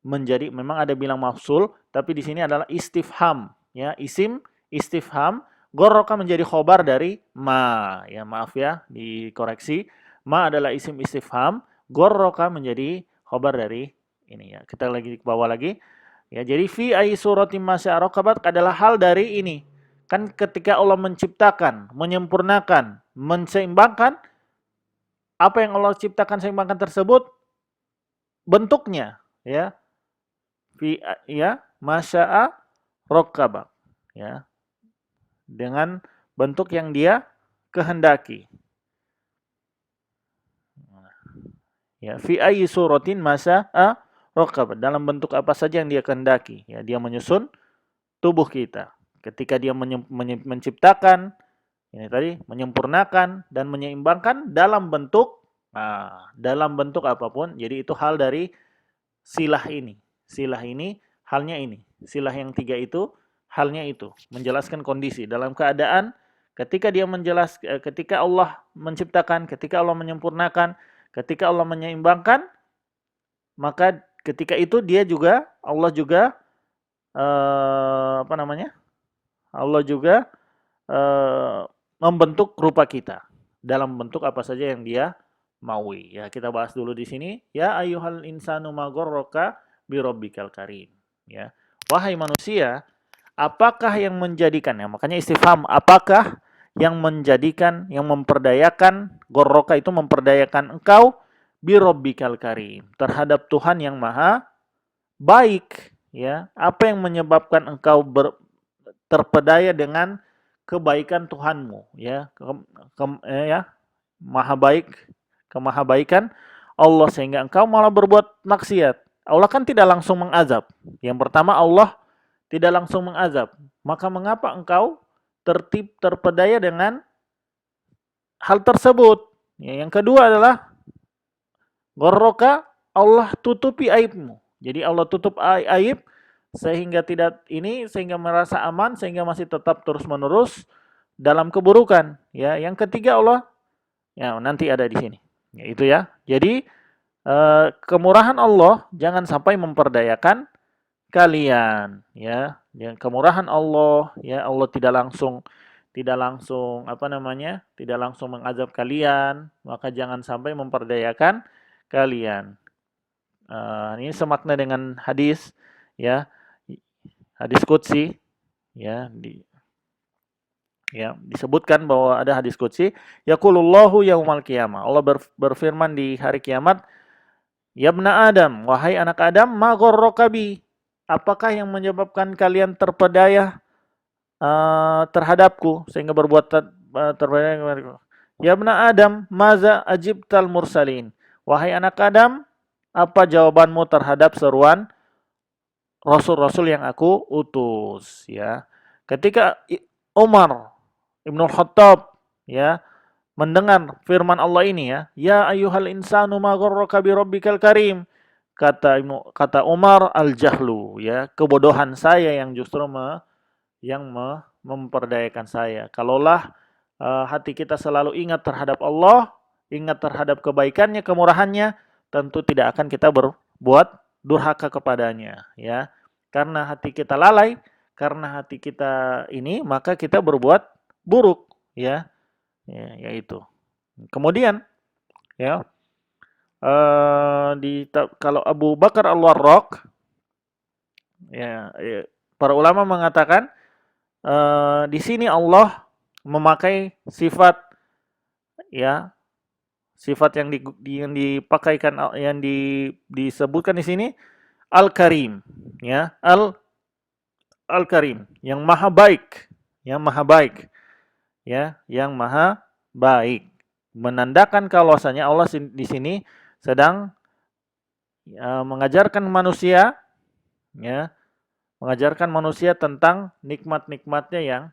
menjadi, memang ada bilang mafsul, tapi di sini adalah istifham ya, isim istifham. Gorroka menjadi khobar dari ma ya, maaf ya dikoreksi. Ma adalah isim istifham, gorroka menjadi khobar dari ini ya. Kita lagi ke bawah lagi ya. Jadi fi ai suratim masyarakat adalah hal dari ini. Kan ketika Allah menciptakan, menyempurnakan, menseimbangkan, apa yang Allah ciptakan seimbangkan tersebut bentuknya ya. Fi ya masya'a rakkaba ya, dengan bentuk yang dia kehendaki ya. Fi ayyi suratin masya'a rakkaba, dalam bentuk apa saja yang dia kehendaki ya, dia menyusun tubuh kita ketika dia menciptakan ini tadi, menyempurnakan dan menyeimbangkan dalam bentuk apapun. Jadi itu hal dari silah ini. Silah ini halnya ini. Silah yang 3 itu halnya itu. Menjelaskan kondisi dalam keadaan Ketika dia ketika Allah menciptakan, ketika Allah menyempurnakan, ketika Allah menyeimbangkan, maka ketika itu Allah juga apa namanya? Allah juga eh, membentuk rupa kita dalam bentuk apa saja yang Dia maui. Ya, kita bahas dulu di sini. Ya ayyuhal insanu ma gharraka birabbikal karim. Ya. Wahai manusia, apakah yang menjadikannya? Makanya istifham, apakah yang menjadikan, yang memperdayakan, gorroka itu memperdayakan engkau birabbikal karim, terhadap Tuhan yang maha baik. Ya, apa yang menyebabkan engkau terpedaya dengan kebaikan Tuhanmu? Ya, ya, maha baik, kemahabaikan Allah sehingga engkau malah berbuat maksiat. Allah kan tidak langsung mengazab. Yang pertama, Allah tidak langsung mengazab. Maka mengapa engkau terpedaya dengan hal tersebut? Ya, yang kedua adalah gharraka, Allah tutupi aibmu. Jadi Allah tutup aib sehingga merasa aman, sehingga masih tetap terus-menerus dalam keburukan. Ya, yang ketiga Allah, ya nanti ada di sini. Ya, itu ya. Jadi kemurahan Allah jangan sampai memperdayakan kalian, ya. Yang kemurahan Allah, ya, Allah tidak langsung apa namanya? Tidak langsung mengazab kalian, maka jangan sampai memperdayakan kalian. Ini semakna dengan hadis, ya. Hadis qudsi, ya, disebutkan bahwa ada hadis qudsi, yaqulullahu yaumal qiyamah. Allah berfirman di hari kiamat, ya ibna Adam, wahai anak Adam, ma gharraka bi? Apakah yang menyebabkan kalian terpedaya terhadapku sehingga berbuat terpedaya kepadaku? Ya ibna Adam, maza ajibtal mursalin? Wahai anak Adam, apa jawabanmu terhadap seruan rasul-rasul yang aku utus? Ya, ketika Umar Ibnu Khattab, ya, mendengar firman Allah ini, ya ayyuhal insanu ma gharraka bi rabbikal karim, kata Umar, al-jahlu, ya, kebodohan saya yang justru memperdayakan saya. Kalaulah hati kita selalu ingat terhadap Allah, ingat terhadap kebaikannya, kemurahannya, tentu tidak akan kita berbuat durhaka kepadanya, ya. Karena hati kita lalai, karena hati kita ini, maka kita berbuat buruk, ya. Yaitu. Kemudian, ya, kalau Abu Bakar Al-Warraq, ya, para ulama mengatakan di sini Allah memakai sifat, ya, sifat yang dipakaikan, yang disebutkan di sini Al-Karim, ya, Al-Karim, yang maha baik, yang maha baik, ya, yang maha baik, menandakan bahwasanya Allah di sini sedang mengajarkan manusia, ya, mengajarkan manusia tentang nikmat-nikmatnya yang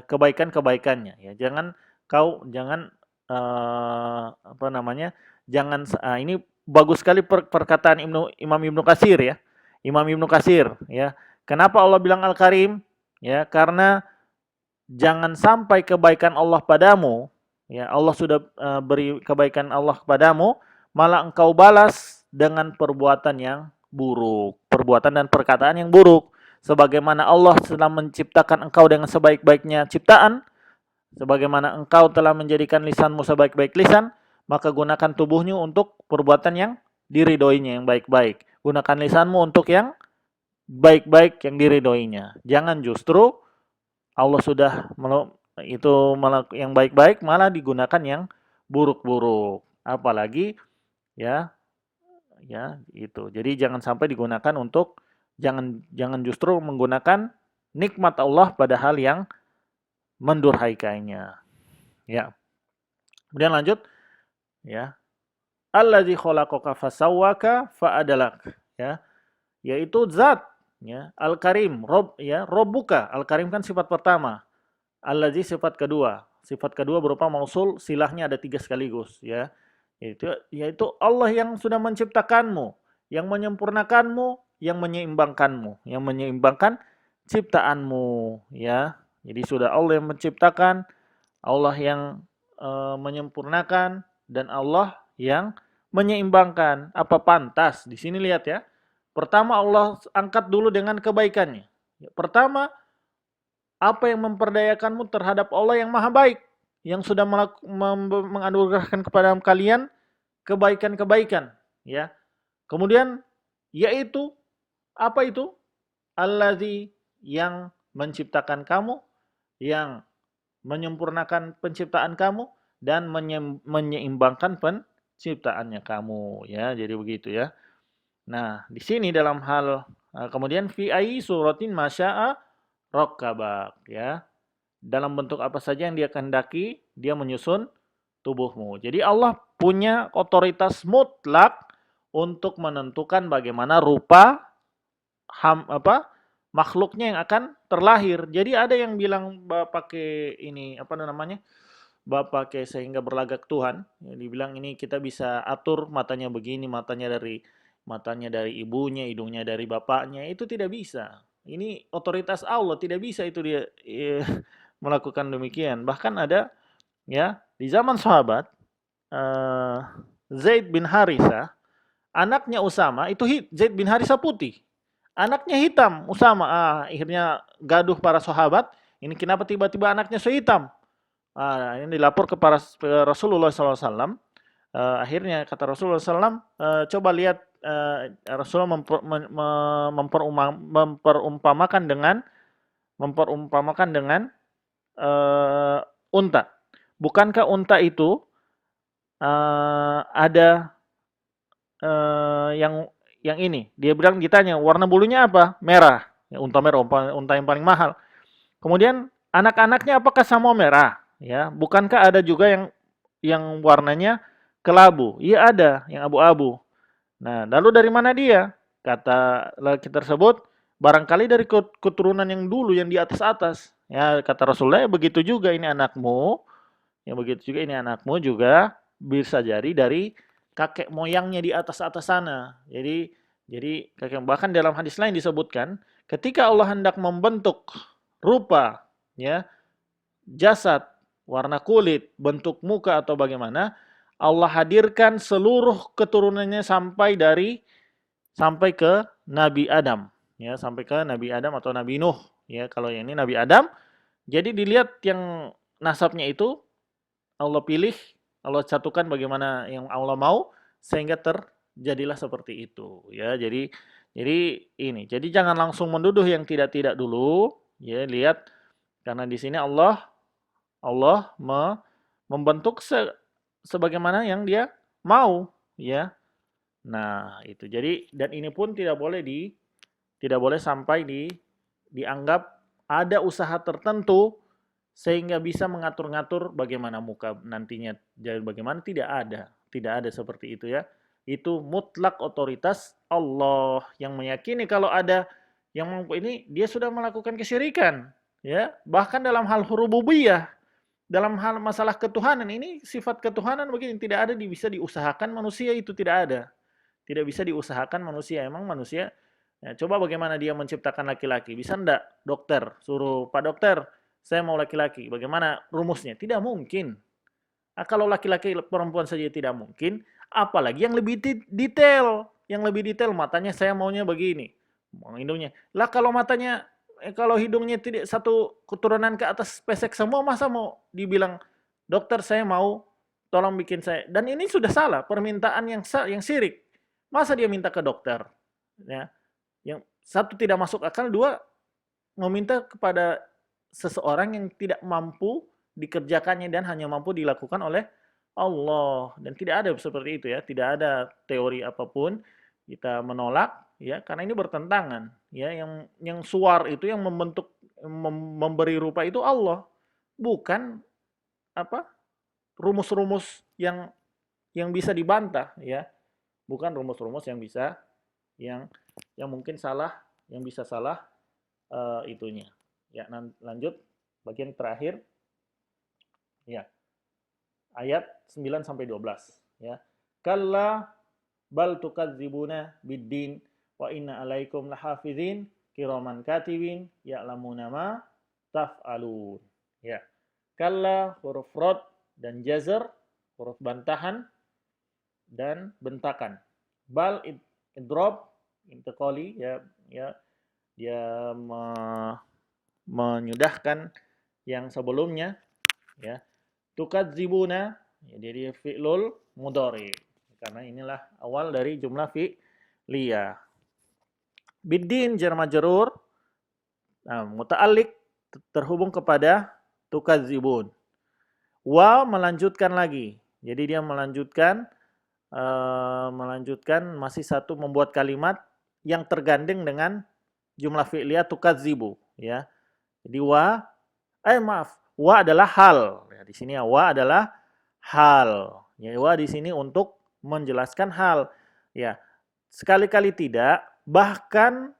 kebaikan-kebaikannya, ya. Jangan apa namanya? Jangan ini bagus sekali perkataan Imam Ibnu Katsir, ya. Imam Ibnu Katsir, ya. Kenapa Allah bilang Al-Karim? Ya, karena jangan sampai kebaikan Allah padamu, ya, Allah sudah beri kebaikan Allah kepadamu, malah engkau balas dengan perbuatan yang buruk, perbuatan dan perkataan yang buruk. Sebagaimana Allah telah menciptakan engkau dengan sebaik-baiknya ciptaan, sebagaimana engkau telah menjadikan lisanmu sebaik-baik lisan, maka gunakan tubuhmu untuk perbuatan yang diridhoinya, yang baik-baik. Gunakan lisanmu untuk yang baik-baik, yang diridhoinya. Jangan justru Allah sudah itu yang baik-baik malah digunakan yang buruk-buruk. Apalagi, ya, itu. Jadi jangan sampai digunakan untuk jangan justru menggunakan nikmat Allah pada hal yang mendurhaikainya. Ya. Kemudian lanjut, ya. Allazi khalaqaka fasawwaka fa'adalak, ya. Yaitu zat, ya, Al-Karim, Rob, ya, Robbuka. Al-Karim kan sifat pertama. Allazi sifat kedua. Sifat kedua berupa mausul, silahnya ada 3 sekaligus, ya. Yaitu Allah yang sudah menciptakanmu, yang menyempurnakanmu, yang menyeimbangkanmu, yang menyeimbangkan ciptaanmu, ya. Jadi sudah Allah yang menciptakan, Allah yang menyempurnakan, dan Allah yang menyeimbangkan. Apa pantas? Di sini lihat ya. Pertama Allah angkat dulu dengan kebaikannya. Pertama, apa yang memperdayakanmu terhadap Allah yang maha baik, yang sudah menganugerahkan kepada kalian kebaikan-kebaikan, ya. Kemudian yaitu apa itu? Allazi, yang menciptakan kamu, yang menyempurnakan penciptaan kamu, dan menyeimbangkan penciptaannya kamu, ya. Jadi begitu ya. Nah, di sini dalam hal kemudian fi ai suratin masya'a rakkabak, ya. Dalam bentuk apa saja yang dia kehendaki, dia menyusun tubuhmu. Jadi Allah punya otoritas mutlak untuk menentukan bagaimana rupa makhluknya yang akan terlahir. Jadi ada yang bilang pakai ini apa namanya? Pakai sehingga berlagak Tuhan. Ya, dibilang ini kita bisa atur matanya begini, matanya dari ibunya, hidungnya dari bapaknya. Itu tidak bisa. Ini otoritas Allah, tidak bisa itu dia melakukan demikian. Bahkan ada ya di zaman sahabat eh, Zaid bin Harithah, anaknya Usama itu Zaid bin Harithah putih. Anaknya hitam, Usama. Akhirnya gaduh para sahabat. Ini kenapa tiba-tiba anaknya sehitam? Ini dilapor kepada Rasulullah SAW. Akhirnya kata Rasulullah SAW, coba lihat Rasulullah memperumpamakan dengan unta. Bukankah unta itu ada yang ini? Dia bilang ditanya warna bulunya apa? Merah. Ya, unta merah, unta yang paling mahal. Kemudian anak-anaknya apakah sama merah? Ya, bukankah ada juga yang warnanya kelabu? Iya ada, yang abu-abu. Nah, lalu dari mana dia? Kata laki tersebut, barangkali dari keturunan yang dulu yang di atas-atas. Ya, kata Rasulullah, ya begitu juga ini anakmu. Ya begitu juga ini anakmu juga bisa jadi dari kakek moyangnya di atas-atas sana. Jadi kakek, bahkan dalam hadis lain disebutkan, ketika Allah hendak membentuk rupa, ya, jasad, warna kulit, bentuk muka atau bagaimana, Allah hadirkan seluruh keturunannya sampai ke Nabi Adam, ya, sampai ke Nabi Adam atau Nabi Nuh, ya. Kalau yang ini Nabi Adam, jadi dilihat yang nasabnya itu Allah pilih, Allah satukan bagaimana yang Allah mau sehingga terjadilah seperti itu, ya. Jadi ini, jadi jangan langsung menduduh yang tidak-tidak dulu, ya. Lihat karena di sini Allah membentuk sebagaimana yang Dia mau, ya. Nah, itu. Jadi dan ini pun tidak boleh sampai dianggap ada usaha tertentu sehingga bisa mengatur-ngatur bagaimana muka nantinya jadi bagaimana, tidak ada seperti itu ya. Itu mutlak otoritas Allah. Yang meyakini kalau ada yang mampu ini, dia sudah melakukan kesyirikan, ya. Bahkan dalam hal rububiyah, dalam hal masalah ketuhanan, ini sifat ketuhanan begini, tidak ada bisa diusahakan manusia, itu tidak bisa diusahakan manusia. Emang manusia, ya, coba bagaimana dia menciptakan laki-laki, bisa enggak dokter suruh, Pak Dokter, saya mau laki-laki, bagaimana rumusnya? Tidak mungkin. Kalau laki-laki perempuan saja tidak mungkin, apalagi yang lebih detail. Yang lebih detail, matanya saya maunya begini, mau hidungnya. Lah kalau matanya, kalau hidungnya tidak satu keturunan ke atas pesek semua, masa mau dibilang, dokter saya mau, tolong bikin saya. Dan ini sudah salah, permintaan yang syirik. Masa dia minta ke dokter? Ya, yang satu tidak masuk akal, dua meminta kepada seseorang yang tidak mampu dikerjakannya dan hanya mampu dilakukan oleh Allah. Dan tidak ada seperti itu ya, tidak ada teori apapun kita menolak ya, karena ini bertentangan ya. Yang suar itu, yang membentuk, memberi rupa itu Allah, bukan apa rumus-rumus yang bisa dibantah ya, bukan rumus-rumus yang mungkin salah, yang bisa salah itunya. Ya, lanjut bagian terakhir. Ya. Ayat 9 sampai 12, ya. Kalla bal tukadzibuna biddin wa inna alaikum lahafizin kiraman katibin ya'lamuna ma taf'alun. Ya. Kalla huruf rod dan jazr, huruf bantahan dan bentakan. Bal idrob intiqali, ya, ya, dia menyudahkan yang sebelumnya, ya. Tukadzibuna, ya, jadi fi'lul mudhari. Karena inilah awal dari jumlah fi'liyah. Biddin jar majrur, nah, muta'alliq terhubung kepada tukadzibun. Wa melanjutkan lagi. Jadi dia melanjutkan masih satu, membuat kalimat yang tergandeng dengan jumlah fi'liyah tukadzibu, ya. Jadi wa adalah hal. Ya, di sini wa adalah hal. Ya, wa di sini untuk menjelaskan hal. Ya. Sekali-kali tidak, bahkan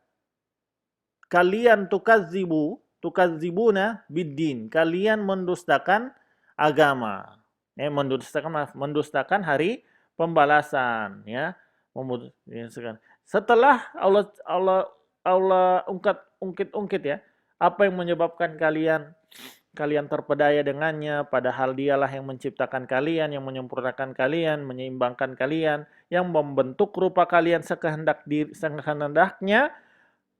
kalian tukadzibuna biddin. Kalian mendustakan agama. Mendustakan hari pembalasan, ya. Setelah Allah ungkit ya, apa yang menyebabkan kalian terpedaya dengannya, padahal dialah yang menciptakan kalian, yang menyempurnakan kalian, menyeimbangkan kalian, yang membentuk rupa kalian sekehendaknya,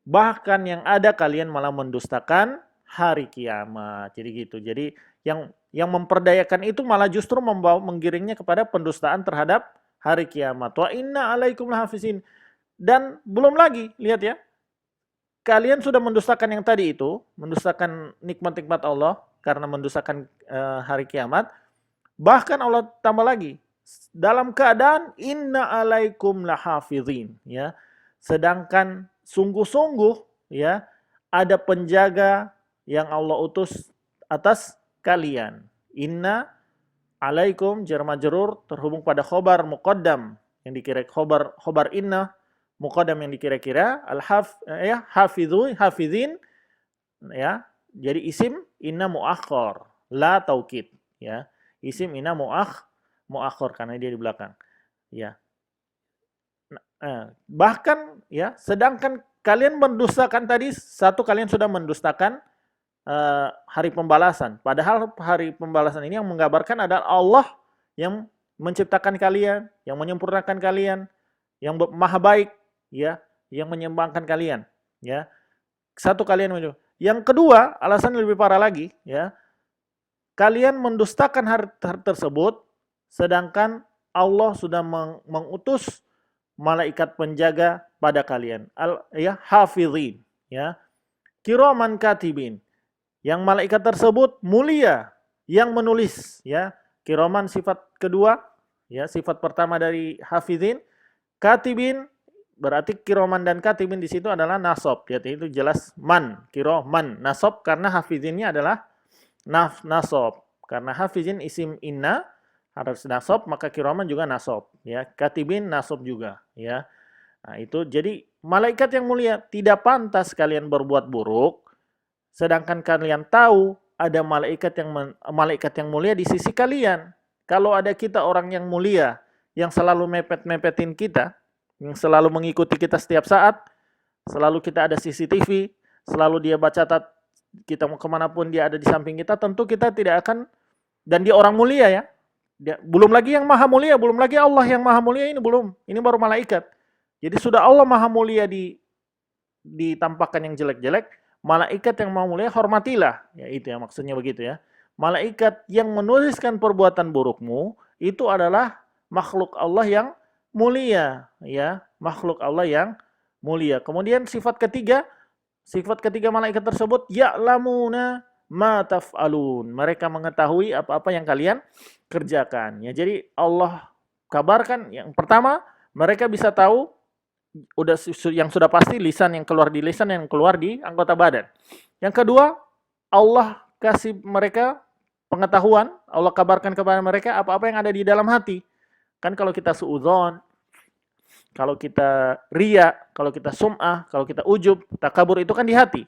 bahkan yang ada kalian malah mendustakan hari kiamat. Jadi gitu. Jadi yang memperdayakan itu malah justru menggiringnya kepada pendustaan terhadap hari kiamat. Wa inna alaikum lahafizin. Dan belum lagi, lihat ya, kalian sudah mendustakan yang tadi itu, mendustakan nikmat-nikmat Allah karena mendustakan hari kiamat. Bahkan Allah tambah lagi, dalam keadaan inna alaikum lahafizin, ya. Sedangkan sungguh-sungguh, ya, ada penjaga yang Allah utus atas kalian. Inna alaikum jar majrur terhubung pada khobar muqaddam yang dikira khobar inna muqaddam yang dikira-kira hafizin, ya. Jadi isim inna muakhkhar, la taukid, ya. Isim inna muakhkhar karena dia di belakang, ya. Bahkan, ya, sedangkan kalian mendustakan tadi, satu, kalian sudah mendustakan hari pembalasan. Padahal hari pembalasan ini yang menggambarkan adalah Allah yang menciptakan kalian, yang menyempurnakan kalian, yang maha baik, ya, yang menyembangkan kalian, ya. Satu, kalian menyembah. Yang kedua, alasan lebih parah lagi, ya. Kalian mendustakan hari tersebut, sedangkan Allah sudah mengutus malaikat penjaga pada kalian, hafizin, ya. Kiraman katibin. Yang malaikat tersebut mulia, yang menulis, ya. Kiraman sifat kedua, ya, sifat pertama dari hafizin. Katibin berarti kiraman dan katibin di situ adalah nasab, ya, itu jelas man, kiraman, nasab karena hafizinnya adalah nasab. Karena hafizin isim inna harus nasab, maka kiraman juga nasab, ya. Katibin nasab juga, ya. Nah, itu jadi malaikat yang mulia, tidak pantas kalian berbuat buruk, sedangkan kalian tahu ada malaikat yang mulia di sisi kalian. Kalau ada kita orang yang mulia, yang selalu mepet-mepetin kita, yang selalu mengikuti kita setiap saat, selalu kita ada CCTV, selalu dia baca catat, kita mau kemanapun dia ada di samping kita, tentu kita tidak akan, dan dia orang mulia, ya. Belum lagi yang maha mulia, belum lagi Allah yang maha mulia, ini belum, ini baru malaikat. Jadi sudah Allah maha mulia ditampakkan yang jelek-jelek, malaikat yang maha mulia hormatilah, ya, itu ya maksudnya begitu, ya. Malaikat yang menuliskan perbuatan burukmu itu adalah makhluk Allah yang mulia, ya, makhluk Allah yang mulia. Kemudian sifat ketiga malaikat tersebut, ya'lamuna ma taf'alun. Mereka mengetahui apa-apa yang kalian kerjakan. Ya, jadi Allah kabarkan yang pertama, mereka bisa tahu yang sudah pasti lisan yang keluar di lisan, yang keluar di anggota badan. Yang kedua, Allah kasih mereka pengetahuan, Allah kabarkan kepada mereka apa-apa yang ada di dalam hati. Kan kalau kita suudzon, kalau kita riya, kalau kita sum'ah, kalau kita ujub, takabur itu kan di hati.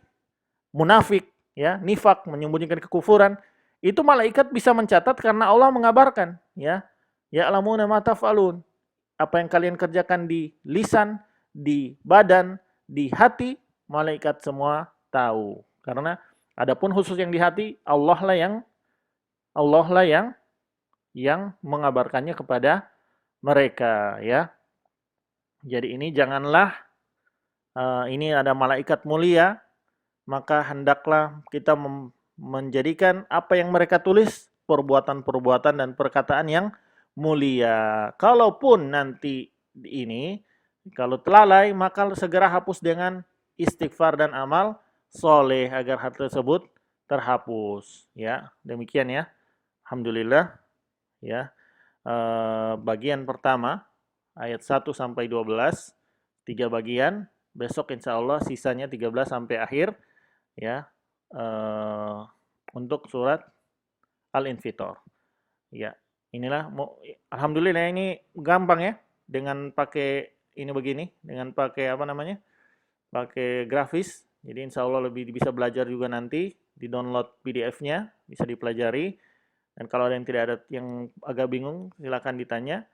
Munafik, ya, nifak, menyembunyikan kekufuran, itu malaikat bisa mencatat karena Allah mengabarkan, ya. Ya'lamuna ma taf'alun. Apa yang kalian kerjakan di lisan, di badan, di hati, malaikat semua tahu. Karena Adapun khusus yang di hati, Allah lah yang mengabarkannya kepada mereka, ya. Jadi ini janganlah ini ada malaikat mulia, maka hendaklah kita menjadikan apa yang mereka tulis perbuatan-perbuatan dan perkataan yang mulia. Kalaupun nanti ini kalau telalai, maka segera hapus dengan istighfar dan amal soleh agar hal tersebut terhapus. Ya, demikian ya. Alhamdulillah. Ya, bagian pertama ayat 1 sampai 12, 3 bagian. Besok insya Allah sisanya 13 sampai akhir, ya, untuk surat Al-Infitor. Ya, inilah alhamdulillah ini gampang ya dengan pakai ini begini, dengan pakai apa namanya? Pakai grafis. Jadi insya Allah lebih bisa belajar juga nanti, di download PDF-nya, bisa dipelajari. Dan kalau ada yang tidak ada yang agak bingung, silakan ditanya.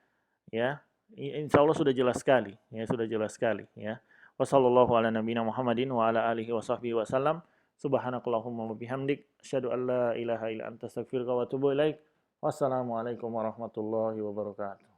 Ya, insya Allah sudah jelas sekali. Ya, sudah jelas sekali. Ya. Wassallallahu ala nabiyina Muhammadin wa ala alihi wa sahbihi wasallam. Subhanakallahumma wa bihamdik. Asyhadu an la ilaha illa anta astaghfiruka wa atubu ilaik. Wassalamualaikum warahmatullahi wabarakatuh.